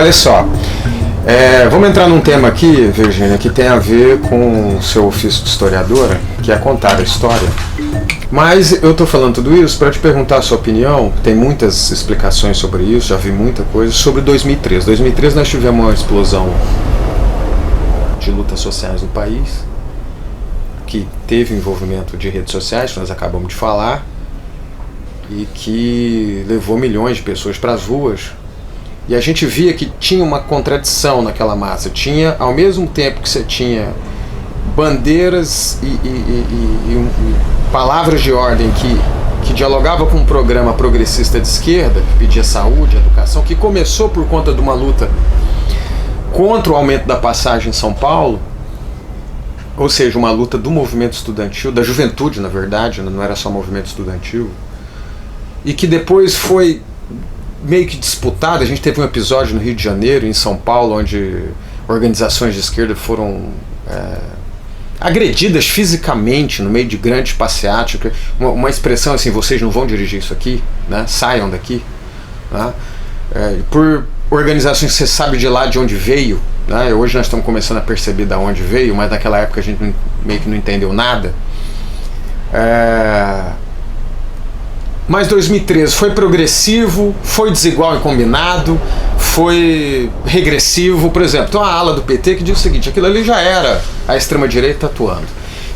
Olha só, vamos entrar num tema aqui, Virgínia, que tem a ver com o seu ofício de historiadora, que é contar a história. Mas eu estou falando tudo isso para te perguntar a sua opinião. Tem muitas explicações sobre isso, já vi muita coisa sobre 2013. 2013 nós tivemos uma explosão de lutas sociais no país, que teve envolvimento de redes sociais, que nós acabamos de falar, e que levou milhões de pessoas para as ruas. E a gente via que tinha uma contradição naquela massa. Tinha, ao mesmo tempo que você tinha bandeiras e palavras de ordem que dialogava com um programa progressista de esquerda, que pedia saúde, educação, que começou por conta de uma luta contra o aumento da passagem em São Paulo, ou seja, uma luta do movimento estudantil, da juventude, na verdade, não era só movimento estudantil, e que depois foi meio que disputada. A gente teve um episódio no Rio de Janeiro, em São Paulo, onde organizações de esquerda foram agredidas fisicamente no meio de grandes passeatas, uma expressão assim: vocês não vão dirigir isso aqui, né? Saiam daqui, né? Por organizações que você sabe de lá de onde veio, né? Hoje nós estamos começando a perceber de onde veio, mas naquela época a gente meio que não entendeu nada. Mas 2013 foi progressivo, foi desigual e combinado, foi regressivo. Por exemplo, tem uma ala do PT que diz o seguinte: aquilo ali já era a extrema-direita atuando.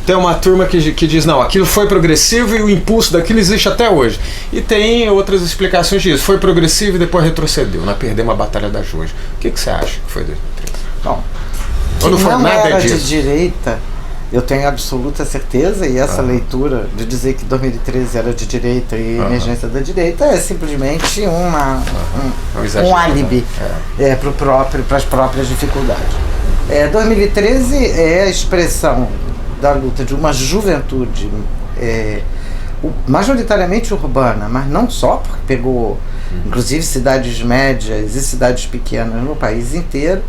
Tem uma turma que diz: não, aquilo foi progressivo e o impulso daquilo existe até hoje. E tem outras explicações disso. Foi progressivo e depois retrocedeu. Nós perdemos a Batalha da Joja. O que você acha que foi 2013? Bom, ou não foi não nada era disso? De direita, eu tenho absoluta certeza, e essa leitura de dizer que 2013 era de direita e emergência da direita é simplesmente um álibi para as próprias dificuldades. 2013 é a expressão da luta de uma juventude majoritariamente urbana, mas não só, porque pegou inclusive cidades médias e cidades pequenas no país inteiro,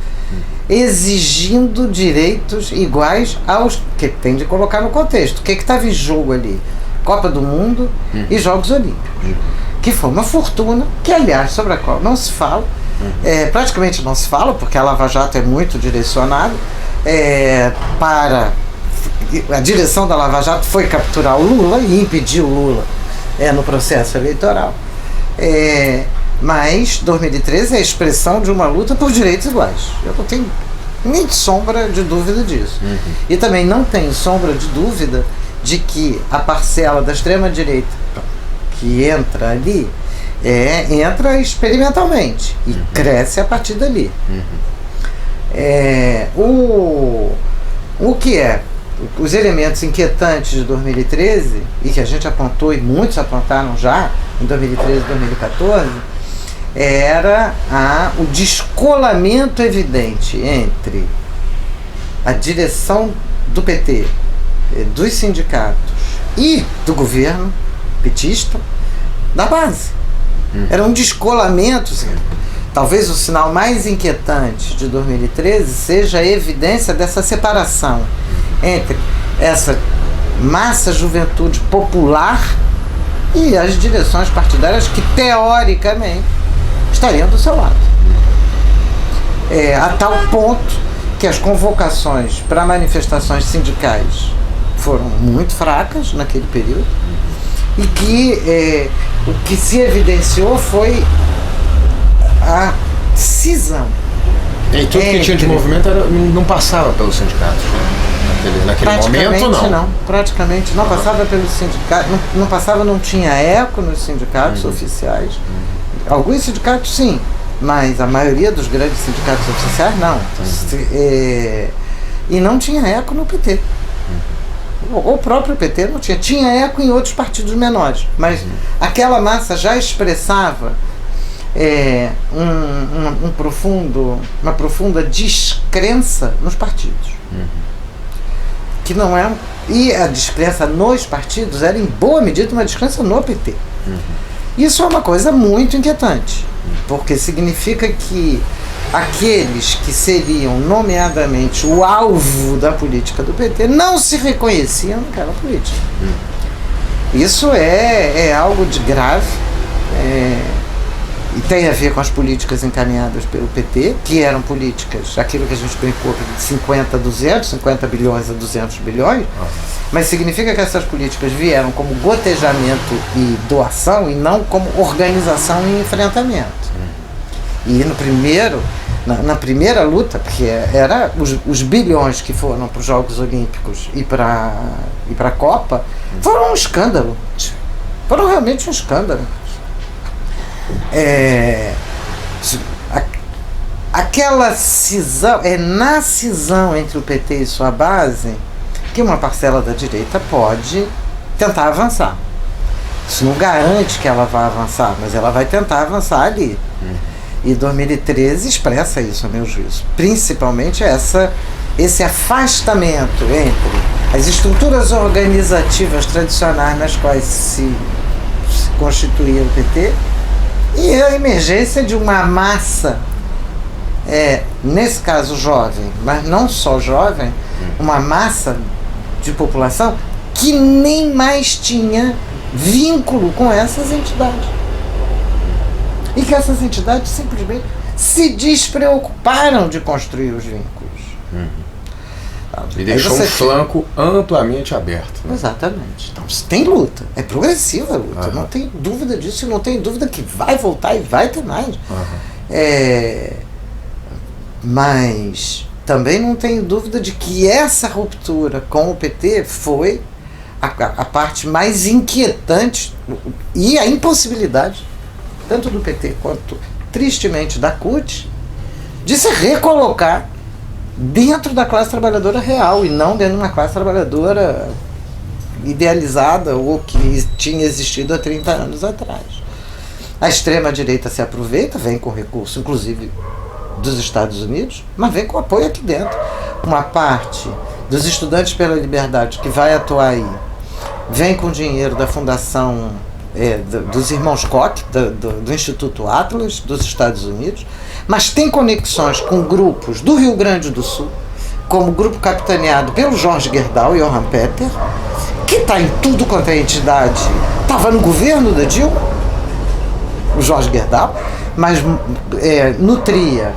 exigindo direitos iguais aos que tem de colocar no contexto. O que estava em jogo ali? Copa do Mundo e Jogos Olímpicos, que foi uma fortuna, que aliás sobre a qual não se fala, praticamente não se fala, porque a Lava Jato é muito direcionada para... A direção da Lava Jato foi capturar o Lula e impedir o Lula no processo eleitoral. Mas 2013 é a expressão de uma luta por direitos iguais. Eu não tenho nem sombra de dúvida disso. E também não tenho sombra de dúvida de que a parcela da extrema-direita que entra ali entra experimentalmente e cresce a partir dali. O que os elementos inquietantes de 2013, e que a gente apontou e muitos apontaram já em 2013 e 2014, era o descolamento evidente entre a direção do PT, dos sindicatos e do governo petista da base. Era um descolamento. Talvez o sinal mais inquietante de 2013 seja a evidência dessa separação entre essa massa juventude popular e as direções partidárias que, teoricamente, estariam do seu lado. A tal ponto que as convocações para manifestações sindicais foram muito fracas naquele período, e que o que se evidenciou foi a cisão. E tudo que tinha de movimento não passava pelos sindicatos, naquele momento não. Praticamente não passava pelos sindicatos, não passava, não tinha eco nos sindicatos oficiais. Alguns sindicatos sim, mas a maioria dos grandes sindicatos oficiais não. E não tinha eco no PT. O próprio PT não tinha eco em outros partidos menores, mas aquela massa já expressava uma profunda descrença nos partidos. Que não é, e a descrença nos partidos era em boa medida uma descrença no PT. Isso é uma coisa muito inquietante, porque significa que aqueles que seriam nomeadamente o alvo da política do PT não se reconheciam naquela política. Isso é algo de grave, e tem a ver com as políticas encaminhadas pelo PT, que eram políticas, aquilo que a gente brincou, de 50 a 200, 50 bilhões a 200 bilhões, mas significa que essas políticas vieram como gotejamento e doação e não como organização e enfrentamento. E na primeira luta, porque era os bilhões que foram para os Jogos Olímpicos e para a Copa, foram um escândalo. Foram realmente um escândalo. Aquela cisão, na cisão entre o PT e sua base, que uma parcela da direita pode tentar avançar. Isso não garante que ela vá avançar, mas ela vai tentar avançar ali. E 2013 expressa isso, a meu juízo. Principalmente esse afastamento entre as estruturas organizativas tradicionais nas quais se constituía o PT e a emergência de uma massa, nesse caso jovem, mas não só jovem, uma massa de população que nem mais tinha vínculo com essas entidades. E que essas entidades simplesmente se despreocuparam de construir os vínculos. E deixou um flanco amplamente aberto. Né? Exatamente. Então, tem luta. É progressiva a luta. Não tem dúvida disso. Não tem dúvida que vai voltar e vai ter mais. Mas também não tem dúvida de que essa ruptura com o PT foi a parte mais inquietante e a impossibilidade tanto do PT quanto, tristemente, da CUT, de se recolocar dentro da classe trabalhadora real e não dentro de uma classe trabalhadora idealizada ou que tinha existido há 30 anos atrás. A extrema-direita se aproveita, vem com recurso, inclusive, dos Estados Unidos, mas vem com apoio aqui dentro. Uma parte dos estudantes pela liberdade que vai atuar aí, vem com dinheiro da Fundação dos irmãos Koch, do Instituto Atlas, dos Estados Unidos, mas tem conexões com grupos do Rio Grande do Sul, como o grupo capitaneado pelo Jorge Gerdau e Johann Peter, que está em tudo quanto é entidade, estava no governo da Dilma, o Jorge Gerdau, mas nutria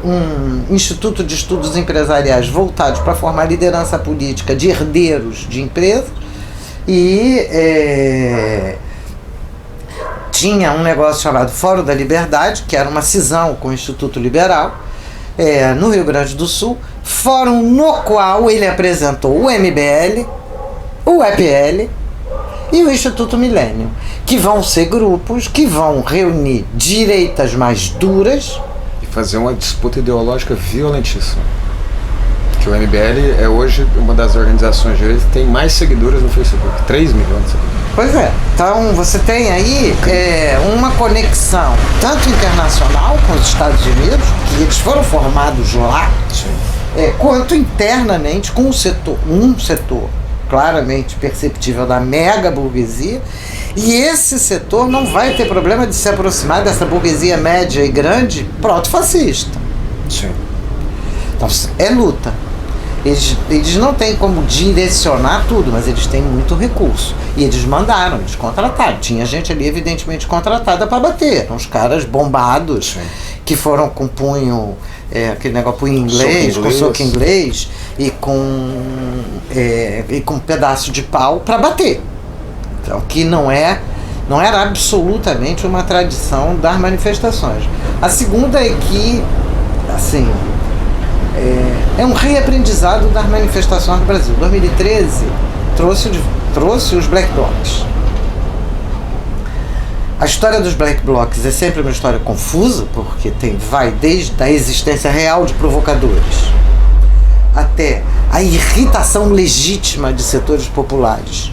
um instituto de estudos empresariais voltados para formar liderança política de herdeiros de empresas e tinha um negócio chamado Fórum da Liberdade, que era uma cisão com o Instituto Liberal, no Rio Grande do Sul, fórum no qual ele apresentou o MBL, o EPL e o Instituto Milênio, que vão ser grupos que vão reunir direitas mais duras e fazer uma disputa ideológica violentíssima. Que o MBL é hoje uma das organizações de direita que tem mais seguidores no Facebook, 3 milhões de seguidores. Pois é, então você tem aí uma conexão tanto internacional com os Estados Unidos, que eles foram formados lá, quanto internamente com um setor claramente perceptível da mega burguesia, e esse setor não vai ter problema de se aproximar dessa burguesia média e grande proto-fascista. Sim. Então é luta. Eles não têm como direcionar tudo, mas eles têm muito recurso. E eles mandaram, eles contrataram. Tinha gente ali, evidentemente, contratada para bater. Eram uns caras bombados, sim, que foram com punho, aquele negócio punho inglês, com soco inglês e com um pedaço de pau para bater. Então, que não era absolutamente uma tradição das manifestações. A segunda é que, assim, é um reaprendizado das manifestações no Brasil. 2013 trouxe os Black Blocs. A história dos Black Blocs é sempre uma história confusa, porque vai desde a existência real de provocadores até a irritação legítima de setores populares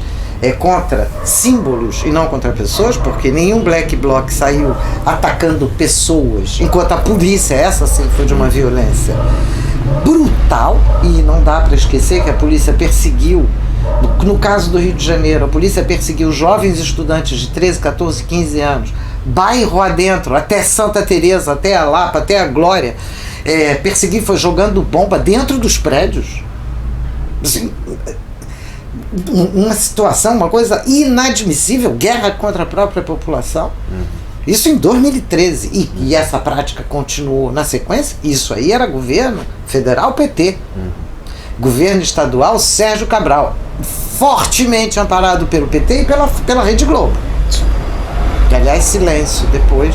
contra símbolos e não contra pessoas, porque nenhum Black Bloc saiu atacando pessoas, enquanto a polícia, essa sim foi de uma violência brutal, e não dá para esquecer que a polícia perseguiu, no caso do Rio de Janeiro, a polícia perseguiu jovens estudantes de 13, 14, 15 anos, bairro adentro, até Santa Teresa, até a Lapa, até a Glória, perseguiu, foi jogando bomba dentro dos prédios. Assim, uma situação, uma coisa inadmissível, guerra contra a própria população. Isso em 2013. E essa prática continuou na sequência. Isso aí era governo federal PT. Governo estadual Sérgio Cabral. Fortemente amparado pelo PT e pela Rede Globo. Que, aliás, silêncio depois.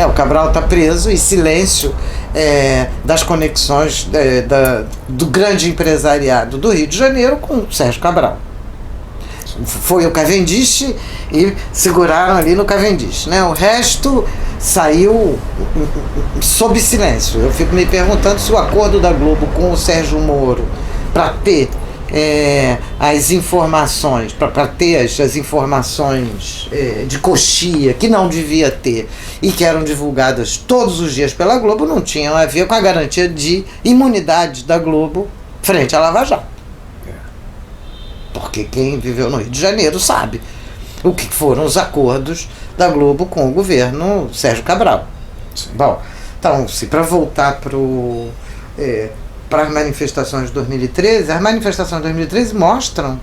O Cabral está preso e silêncio das conexões do grande empresariado do Rio de Janeiro com o Sérgio Cabral. Foi o Cavendish e seguraram ali no Cavendish, né? O resto saiu sob silêncio. Eu fico me perguntando se o acordo da Globo com o Sérgio Moro para ter as informações, para ter as informações de coxia que não devia ter e que eram divulgadas todos os dias pela Globo, não tinham a ver com a garantia de imunidade da Globo frente à Lava Jato. Porque quem viveu no Rio de Janeiro sabe o que foram os acordos da Globo com o governo Sérgio Cabral. Sim. Bom, então, para voltar para as manifestações de 2013, as manifestações de 2013 mostram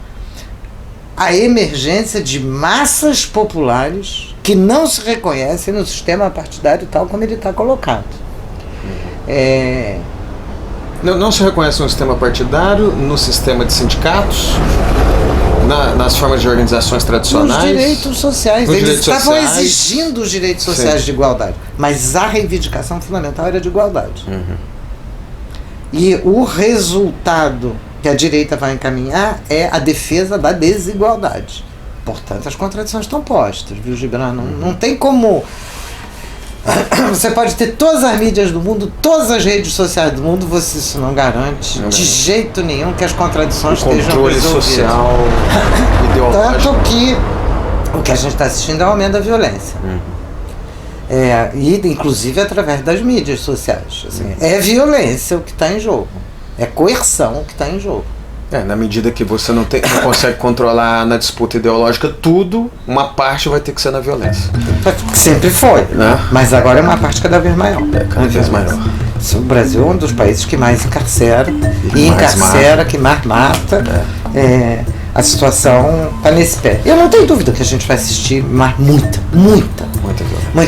a emergência de massas populares que não se reconhecem no sistema partidário tal como ele está colocado. Não se reconhece no sistema partidário, no sistema de sindicatos, nas formas de organizações tradicionais. Nos direitos sociais. Eles estavam exigindo os direitos sociais. Sim. De igualdade. Mas a reivindicação fundamental era de igualdade. E o resultado que a direita vai encaminhar é a defesa da desigualdade. Portanto, as contradições estão postas, viu, Gibran? Não tem como... Você pode ter todas as mídias do mundo, todas as redes sociais do mundo, isso não garante de jeito nenhum que as contradições estejam resolvidas. Controle social, ideológico. Tanto que o que a gente está assistindo é o aumento da violência. E inclusive através das mídias sociais. Assim, é violência o que está em jogo. É coerção o que está em jogo. Na medida que você não consegue controlar na disputa ideológica tudo, uma parte vai ter que ser na violência. Sempre foi, né? Mas agora é uma parte cada vez maior. Cada vez maior. O Brasil é um dos países que mais encarcera, e encarcera, que mais mata. A situação está nesse pé. Eu não tenho dúvida que a gente vai assistir muito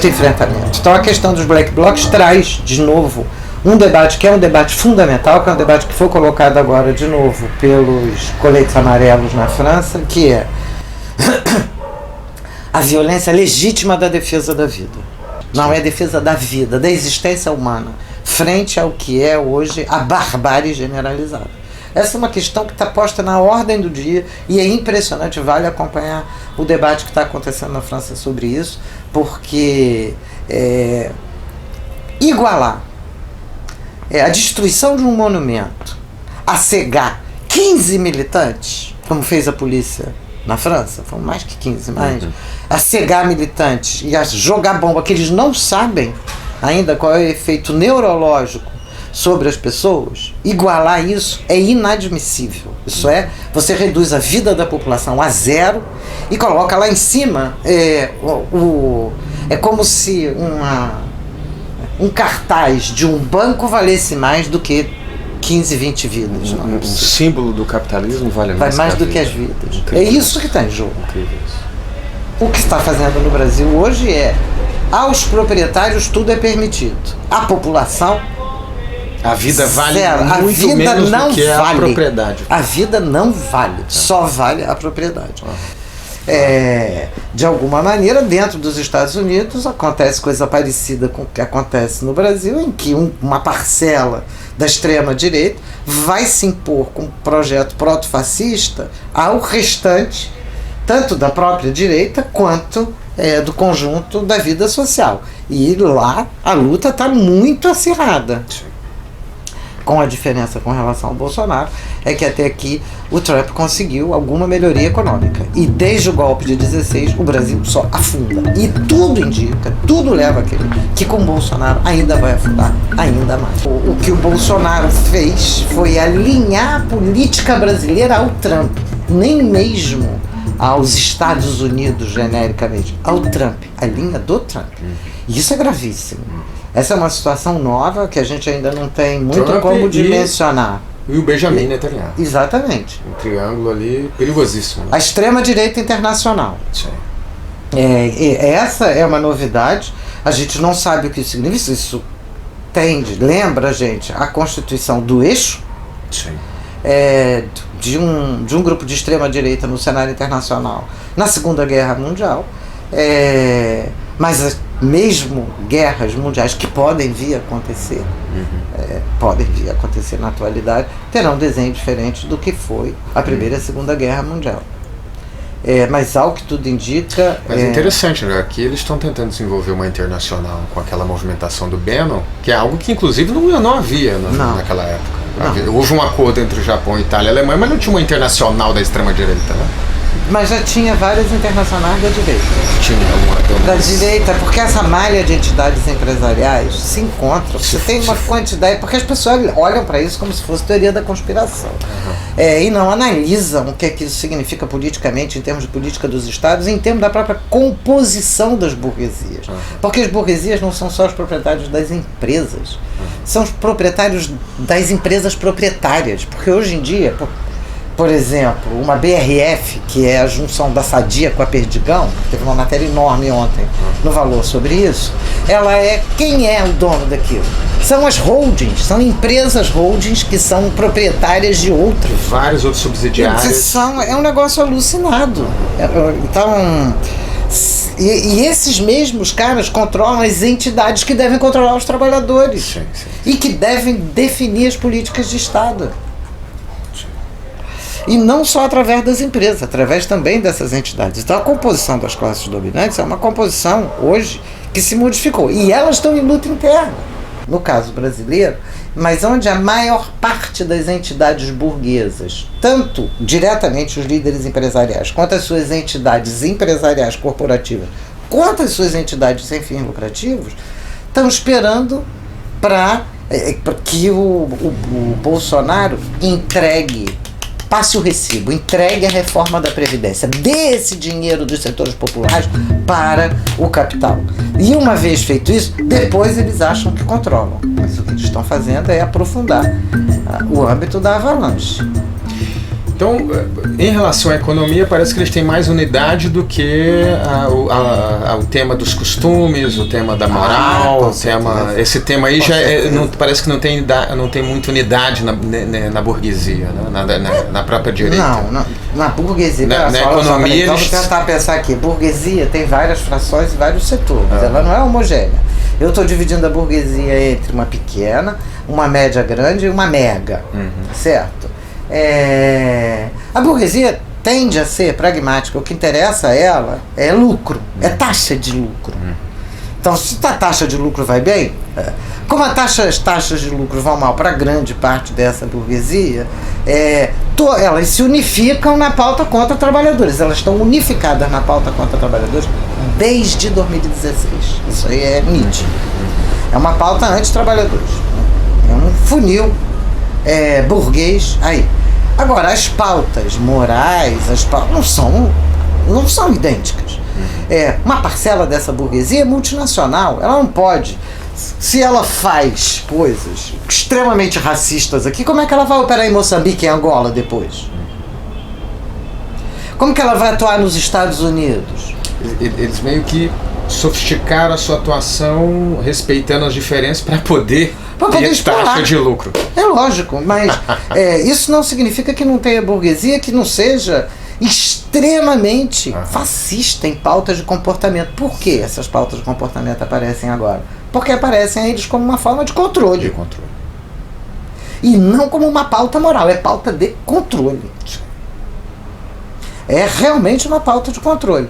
enfrentamento. Então a questão dos black blocs traz de novo um debate que é um debate fundamental, que é um debate que foi colocado agora de novo pelos coletes amarelos na França, que é a violência legítima da defesa da vida. Não é a defesa da vida, da existência humana, frente ao que é hoje a barbárie generalizada. Essa é uma questão que está posta na ordem do dia e é impressionante, vale acompanhar o debate que está acontecendo na França sobre isso, porque igualar a destruição de um monumento a cegar 15 militantes, como fez a polícia na França, foram mais que 15, a cegar militantes e a jogar bomba que eles não sabem ainda qual é o efeito neurológico sobre as pessoas, igualar isso é inadmissível. Isso você reduz a vida da população a zero e coloca lá em cima, é como se um cartaz de um banco valesse mais do que 15, 20 vidas. Um símbolo do capitalismo vale mais do que as vidas. Incrível. É isso que está em jogo. Incrível. O que está fazendo no Brasil hoje aos proprietários tudo é permitido. A população, a vida vale zero. Muito a vida menos não do que vale. A propriedade. A vida não vale, só vale a propriedade. De alguma maneira, dentro dos Estados Unidos acontece coisa parecida com o que acontece no Brasil, em que uma parcela da extrema-direita vai se impor com um projeto proto-fascista ao restante, tanto da própria direita quanto do conjunto da vida social. E lá a luta está muito acirrada. Com a diferença com relação ao Bolsonaro, é que até aqui o Trump conseguiu alguma melhoria econômica. E desde o golpe de 16, o Brasil só afunda. E tudo indica, tudo leva a crer que com o Bolsonaro ainda vai afundar, ainda mais. O que o Bolsonaro fez foi alinhar a política brasileira ao Trump, nem mesmo aos Estados Unidos genericamente, ao Trump, a linha do Trump. E isso é gravíssimo. Essa é uma situação nova que a gente ainda não tem muito Trump como dimensionar. E o Benjamin Netanyahu. Exatamente. Um triângulo ali perigosíssimo. Né? A extrema-direita internacional. Sim. Essa é uma novidade. A gente não sabe o que isso significa. Isso lembra, gente, a constituição do eixo. Sim. De um grupo de extrema-direita no cenário internacional na Segunda Guerra Mundial, mas mesmo guerras mundiais que podem vir a acontecer, podem vir a acontecer na atualidade, terão um desenho diferente do que foi a Primeira e a Segunda Guerra Mundial. Mas ao que tudo indica... Mas é interessante, né? Aqui eles estão tentando desenvolver uma internacional com aquela movimentação do Bannon, que é algo que inclusive não havia naquela época. Houve um acordo entre o Japão, Itália e Alemanha, mas não tinha uma internacional da extrema-direita, né? Mas já tinha várias internacionais da direita. Tinha uma. Da direita, porque essa malha de entidades empresariais se encontra. Você tem uma quantidade. Porque as pessoas olham para isso como se fosse teoria da conspiração. E não analisam o que isso significa politicamente, em termos de política dos Estados, em termos da própria composição das burguesias. Porque as burguesias não são só os proprietários das empresas, são os proprietários das empresas proprietárias. Porque hoje em dia, por exemplo, uma BRF, que é a junção da Sadia com a Perdigão, teve uma matéria enorme ontem no Valor sobre isso, quem é o dono daquilo? São as holdings, são empresas holdings que são proprietárias de outras. Vários outros subsidiários. É um negócio alucinado. Então, e esses mesmos caras controlam as entidades que devem controlar os trabalhadores. Sim. E que devem definir as políticas de Estado. E não só através das empresas, através também dessas entidades. Então a composição das classes dominantes é uma composição hoje que se modificou. E elas estão em luta interna, no caso brasileiro, mas onde a maior parte das entidades burguesas, tanto diretamente os líderes empresariais, quanto as suas entidades empresariais corporativas, quanto as suas entidades sem fins lucrativos, estão esperando para que o Bolsonaro passe o recibo, entregue a reforma da Previdência, dê esse dinheiro dos setores populares para o capital. E uma vez feito isso, depois eles acham que controlam. Mas o que eles estão fazendo é aprofundar o âmbito da avalanche. Então, em relação à economia, parece que eles têm mais unidade do que o tema dos costumes, o tema da moral, esse tema aí já parece que não tem muita unidade na burguesia, né? na própria direita. Não, na burguesia. Na economia vamos tentar pensar aqui. Burguesia tem várias frações e vários setores. Ela não é homogênea. Eu estou dividindo a burguesia entre uma pequena, uma média grande e uma mega, certo? A burguesia tende a ser pragmática. O que interessa a ela é lucro, é taxa de lucro. Então, se a taxa de lucro vai bem, como as taxas de lucro vão mal para grande parte dessa burguesia, elas se unificam na pauta contra trabalhadores. Elas estão unificadas na pauta contra trabalhadores desde 2016. Isso aí é nítido. É uma pauta anti-trabalhadores. É um funil burguês aí. Agora, as pautas morais, não são idênticas. Uma parcela dessa burguesia é multinacional. Ela não pode. Se ela faz coisas extremamente racistas aqui, como é que ela vai operar em Moçambique e Angola depois? Como que ela vai atuar nos Estados Unidos? Eles meio que sofisticaram a sua atuação respeitando as diferenças para poder ter taxa de lucro. É lógico, mas isso não significa que não tenha burguesia que não seja extremamente fascista em pautas de comportamento. Por que essas pautas de comportamento aparecem agora? Porque aparecem a eles como uma forma de controle. E não como uma pauta moral, é pauta de controle. É realmente uma pauta de controle.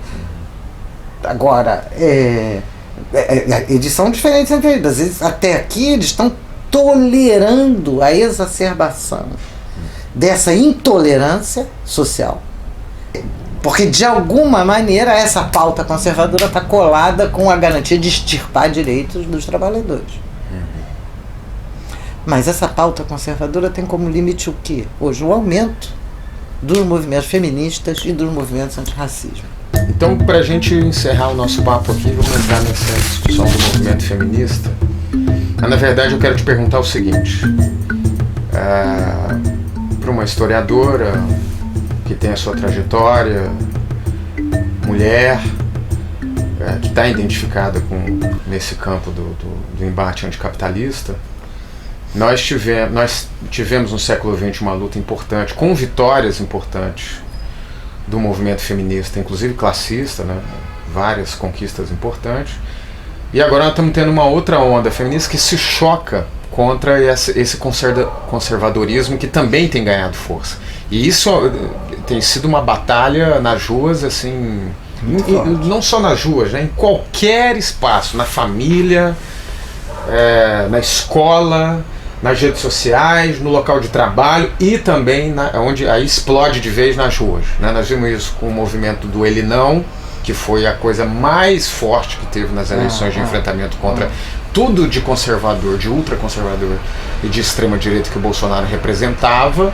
Agora, eles são diferentes entre eles. Às vezes, até aqui, eles estão tolerando a exacerbação dessa intolerância social. Porque, de alguma maneira, essa pauta conservadora está colada com a garantia de extirpar direitos dos trabalhadores. Mas essa pauta conservadora tem como limite o quê? Hoje, o aumento dos movimentos feministas e dos movimentos antirracismo. Então, para a gente encerrar o nosso papo aqui, vamos entrar nessa discussão do movimento feminista. Na verdade, eu quero te perguntar o seguinte. Para uma historiadora que tem a sua trajetória, mulher, que está identificada nesse campo do embate anticapitalista. Nós tivemos no século XX uma luta importante, com vitórias importantes do movimento feminista, inclusive classista, né? Várias conquistas importantes. E agora nós estamos tendo uma outra onda feminista que se choca contra esse conservadorismo que também tem ganhado força. E isso tem sido uma batalha nas ruas, assim, não só nas ruas, né? Em qualquer espaço, na família, na escola, nas redes sociais, no local de trabalho e também onde aí explode de vez nas ruas, né? Nós vimos isso com o movimento do Ele Não, que foi a coisa mais forte que teve nas eleições de enfrentamento contra tudo de conservador, de ultraconservador e de extrema direita que o Bolsonaro representava,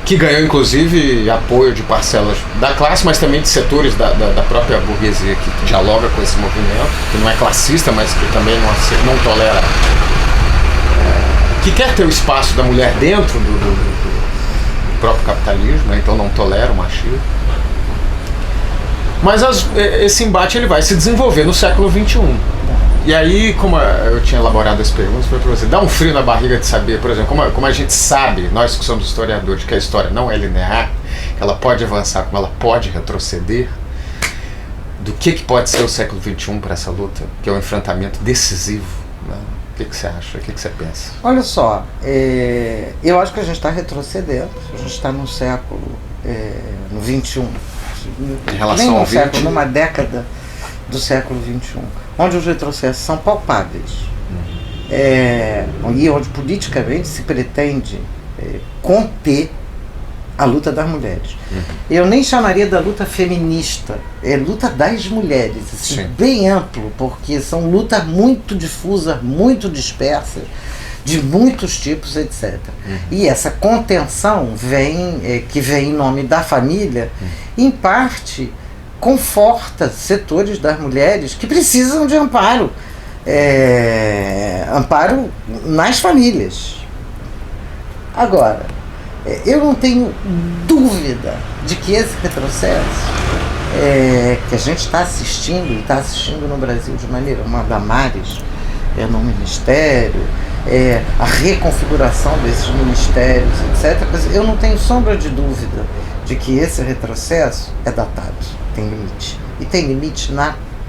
que ganhou inclusive apoio de parcelas da classe, mas também de setores da própria burguesia que dialoga com esse movimento, que não é classista, mas que também não tolera, que quer ter o espaço da mulher dentro do próprio capitalismo, né? Então não tolera o machismo. Mas esse embate ele vai se desenvolver no século XXI. E aí, como eu tinha elaborado as perguntas, foi para você, dá um frio na barriga de saber, por exemplo, como a gente sabe, nós que somos historiadores, que a história não é linear, que ela pode avançar, como ela pode retroceder, do que pode ser o século XXI para essa luta, que é um enfrentamento decisivo, né? O que você acha? O que você pensa? Olha só, eu acho que a gente está retrocedendo, a gente está num século, no XXI, em relação ao século, numa década do século XXI, onde os retrocessos são palpáveis, e onde politicamente se pretende conter a luta das mulheres. Eu nem chamaria da luta feminista, é luta das mulheres, assim, bem amplo, porque são lutas muito difusas, muito dispersas, de muitos tipos, etc. E essa contenção que vem em nome da família, em parte conforta setores das mulheres que precisam de amparo, amparo nas famílias. Agora, eu não tenho dúvida de que esse retrocesso que a gente está assistindo, e está assistindo no Brasil de maneira, uma Damares no Ministério, a reconfiguração desses ministérios, etc. Eu não tenho sombra de dúvida de que esse retrocesso é datado, tem limite. E tem limite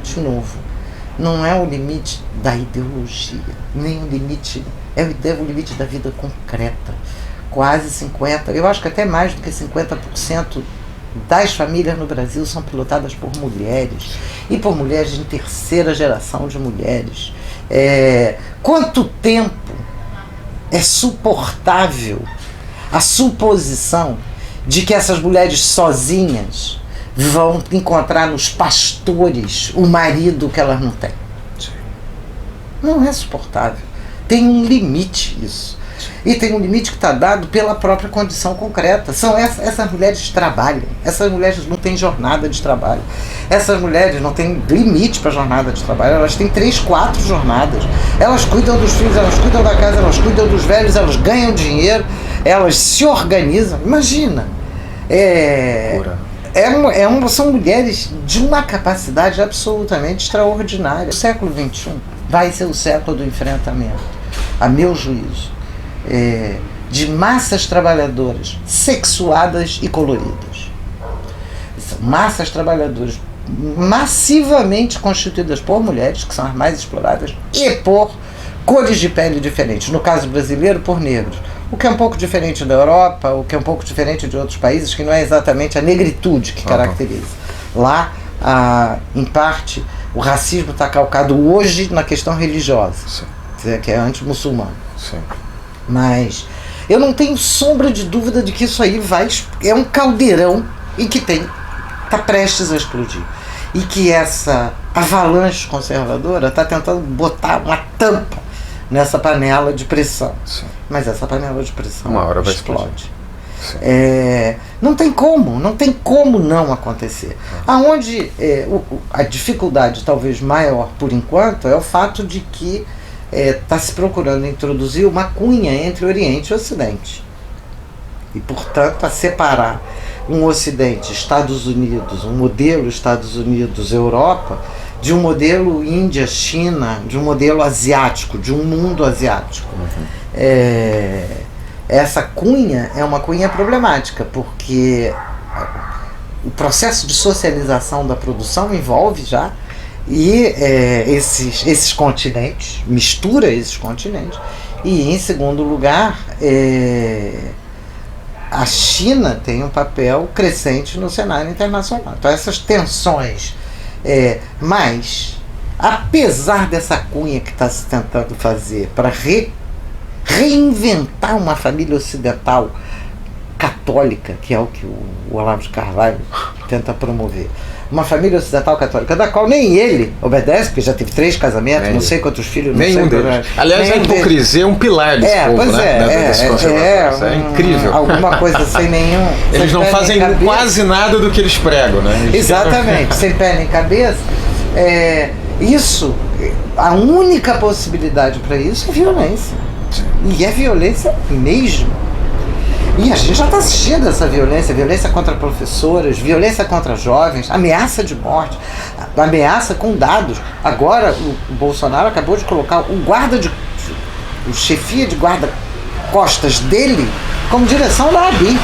de novo, não é o limite da ideologia, nem o limite, o limite da vida concreta. Quase 50%, eu acho que até mais do que 50% das famílias no Brasil são pilotadas por mulheres, e por mulheres em terceira geração de mulheres. Quanto tempo é suportável a suposição de que essas mulheres sozinhas vão encontrar nos pastores o marido que elas não têm? Não é suportável. Tem um limite isso. E tem um limite que está dado pela própria condição concreta. Essas mulheres trabalham, essas mulheres não têm jornada de trabalho, essas mulheres não têm limite para jornada de trabalho, elas têm 3, 4 jornadas, elas cuidam dos filhos, elas cuidam da casa, elas cuidam dos velhos, elas ganham dinheiro, elas se organizam. Imagina, são mulheres de uma capacidade absolutamente extraordinária. O século XXI vai ser o século do enfrentamento, a meu juízo, de massas trabalhadoras sexuadas e coloridas. São massas trabalhadoras massivamente constituídas por mulheres, que são as mais exploradas, e por cores de pele diferentes. No caso brasileiro, por negros. O que é um pouco diferente da Europa, o que é um pouco diferente de outros países, que não é exatamente a negritude que caracteriza. Lá, em parte, o racismo está calcado hoje na questão religiosa, que é anti-muçulmano. Mas eu não tenho sombra de dúvida de que isso aí é um caldeirão e que está prestes a explodir. E que essa avalanche conservadora está tentando botar uma tampa nessa panela de pressão. Mas essa panela de pressão uma hora vai explode. Não tem como não acontecer. Aonde a dificuldade talvez maior por enquanto é o fato de que está se procurando introduzir uma cunha entre Oriente e Ocidente. E, portanto, a separar um Ocidente, Estados Unidos, um modelo Estados Unidos, Europa, de um modelo Índia-China, de um modelo asiático, de um mundo asiático. Essa cunha é uma cunha problemática, porque o processo de socialização da produção envolve já esses continentes, mistura esses continentes, e em segundo lugar, a China tem um papel crescente no cenário internacional. Então essas tensões, mas apesar dessa cunha que está se tentando fazer para reinventar uma família ocidental católica, que é o que o Olavo de Carvalho tenta promover, uma família ocidental católica, da qual nem ele obedece, porque já teve 3 casamentos, não sei quantos filhos, nenhum deles. Aliás, a hipocrisia é um pilar desse povo, pois né? É incrível. Alguma coisa sem nenhum... Eles não fazem quase nada do que eles pregam, né? Exatamente, sem pé nem cabeça. Isso, a única possibilidade para isso é violência. E é violência mesmo. E a gente já está assistindo essa violência, violência contra professoras, violência contra jovens, ameaça de morte, ameaça com dados. Agora o Bolsonaro acabou de colocar o chefia de guarda-costas dele como direção da ABIN.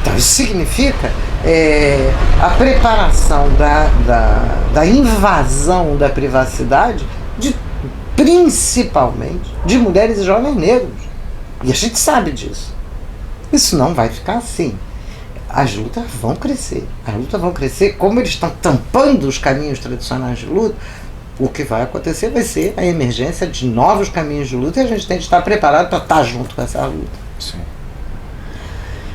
Então isso significa a preparação da invasão da privacidade principalmente de mulheres e jovens negros. E a gente sabe disso. Isso não vai ficar assim. As lutas vão crescer. As lutas vão crescer. Como eles estão tampando os caminhos tradicionais de luta, o que vai acontecer vai ser a emergência de novos caminhos de luta, e a gente tem que estar preparado para estar junto com essa luta. Sim.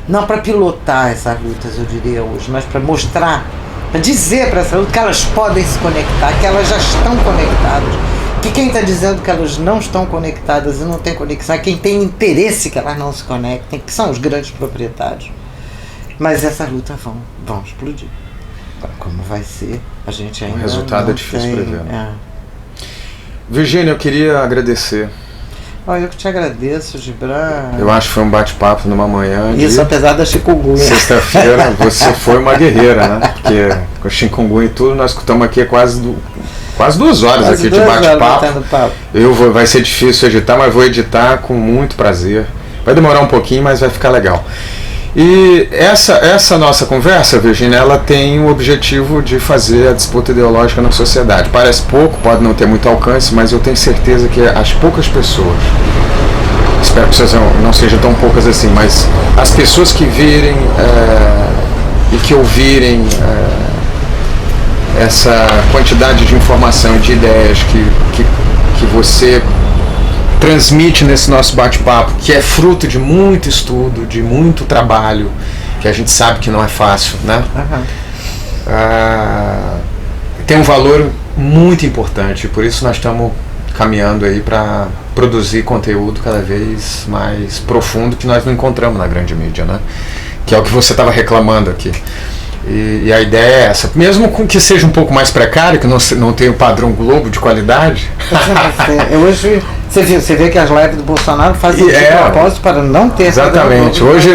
Não para pilotar essas lutas, eu diria hoje, mas para mostrar, para dizer para essa luta que elas podem se conectar, que elas já estão conectadas. Que quem está dizendo que elas não estão conectadas e não tem conexão é quem tem interesse que elas não se conectem, que são os grandes proprietários. Mas essas lutas vão explodir. Agora, como vai ser, a gente ainda o resultado não é difícil tem, prever. Virgínia, eu queria agradecer. Eu que te agradeço, Gibran. Eu acho que foi um bate-papo numa manhã. Isso, apesar da chikungunya. Sexta-feira você foi uma guerreira, né? Porque com a chikungunya e tudo, nós escutamos aqui quase 2 horas aqui de bate-papo. Vai ser difícil editar, mas vou editar com muito prazer. Vai demorar um pouquinho, mas vai ficar legal. E essa nossa conversa, Virgínia, ela tem o objetivo de fazer a disputa ideológica na sociedade. Parece pouco, pode não ter muito alcance, mas eu tenho certeza que as poucas pessoas, espero que não sejam tão poucas assim, mas as pessoas que virem e que ouvirem essa quantidade de informação e de ideias que você transmite nesse nosso bate-papo, que é fruto de muito estudo, de muito trabalho, que a gente sabe que não é fácil, né? Tem um valor muito importante, por isso nós estamos caminhando aí para produzir conteúdo cada vez mais profundo que nós não encontramos na grande mídia, né? Que é o que você estava reclamando aqui. E a ideia é essa, mesmo com que seja um pouco mais precário, que não tenha o padrão Globo de qualidade. Hoje você vê que as lives do Bolsonaro fazem de propósito para não ter. Exatamente. Hoje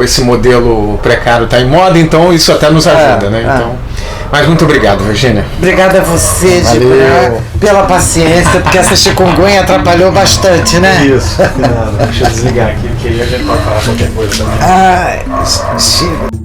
esse modelo precário está em moda, então isso até nos ajuda, né? Então, mas muito obrigado, Virgínia. Obrigado a você, Gibran, pela paciência, porque essa chikungunya atrapalhou bastante, né? Isso. Deixa eu desligar aqui, porque aí a gente pode falar qualquer coisa também. Chega.